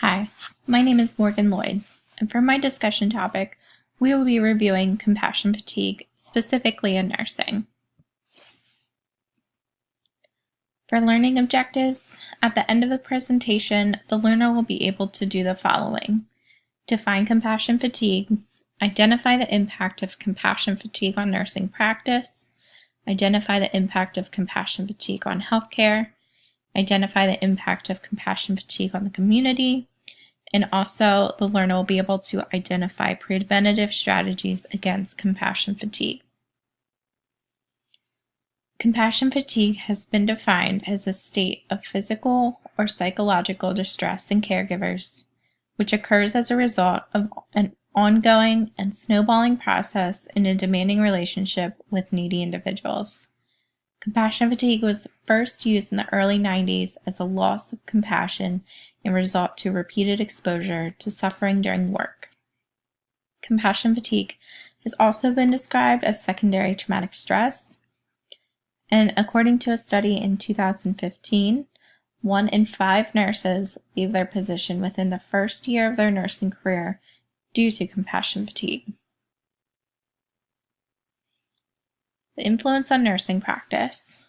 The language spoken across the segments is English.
Hi, my name is Morgan Lloyd, and for my discussion topic, we will be reviewing compassion fatigue, specifically in nursing. For learning objectives, at the end of the presentation, the learner will be able to do the following: define compassion fatigue, identify the impact of compassion fatigue on nursing practice, identify the impact of compassion fatigue on healthcare, identify the impact of compassion fatigue on the community, and also the learner will be able to identify preventative strategies against compassion fatigue. Compassion fatigue has been defined as a state of physical or psychological distress in caregivers, which occurs as a result of an ongoing and snowballing process in a demanding relationship with needy individuals. Compassion fatigue was first used in the early 90s as a loss of compassion in result to repeated exposure to suffering during work. Compassion fatigue has also been described as secondary traumatic stress, and according to a study in 2015, 1 in 5 nurses leave their position within the first year of their nursing career due to compassion fatigue. The influence on nursing practice.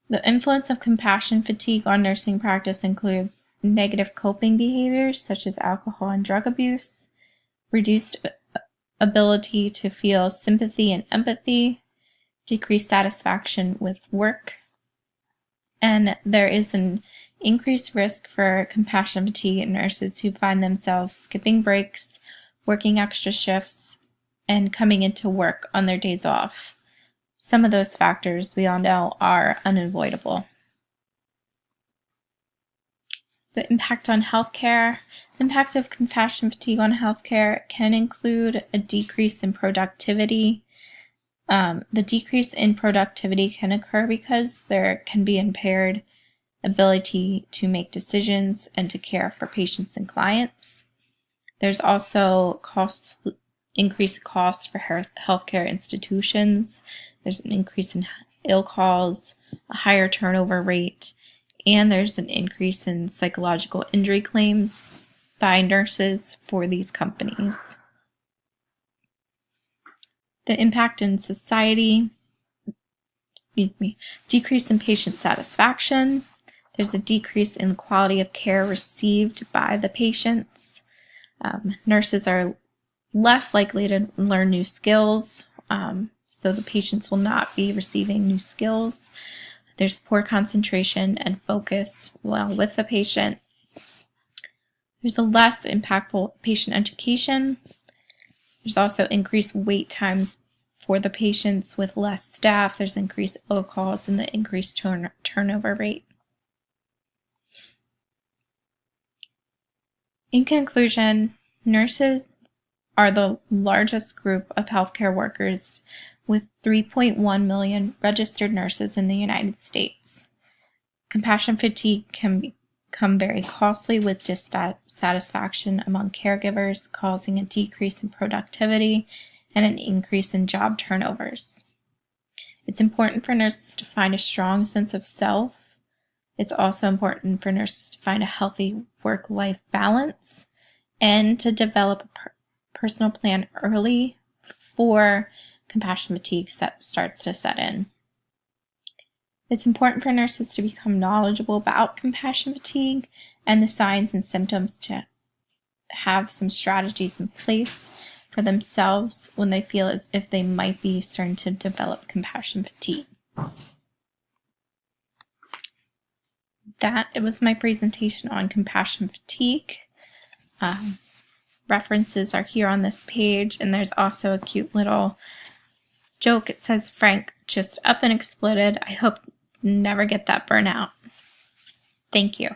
The influence of compassion fatigue on nursing practice includes negative coping behaviors such as alcohol and drug abuse, reduced ability to feel sympathy and empathy, decreased satisfaction with work, and there is an increased risk for compassion fatigue in nurses who find themselves skipping breaks, working extra shifts, and coming into work on their days off. Some of those factors we all know are unavoidable. The impact on healthcare. The impact of compassion fatigue on healthcare can include a decrease in productivity. The decrease in productivity can occur because there can be impaired ability to make decisions and to care for patients and clients. There's also increased costs for healthcare institutions. There's an increase in ill calls, a higher turnover rate, and there's an increase in psychological injury claims by nurses for these companies. The impact in society, decrease in patient satisfaction. There's a decrease in the quality of care received by the patients. Nurses are less likely to learn new skills, so the patients will not be receiving new skills. There's poor concentration and focus while with the patient. There's a less impactful patient education. There's also increased wait times for the patients with less staff. There's increased ill calls and the increased turnover rate. In conclusion, nurses are the largest group of healthcare workers with 3.1 million registered nurses in the United States. Compassion fatigue can become very costly with dissatisfaction among caregivers, causing a decrease in productivity and an increase in job turnovers. It's important for nurses to find a strong sense of self. It's also important for nurses to find a healthy work-life balance and to develop a personal plan early before compassion fatigue starts to set in. It's important for nurses to become knowledgeable about compassion fatigue and the signs and symptoms to have some strategies in place for themselves when they feel as if they might be starting to develop compassion fatigue. It was my presentation on compassion fatigue. References are here on this page, and there's also a cute little joke. It says, "Frank just up and exploded. I hope to never get that burnout." Thank you.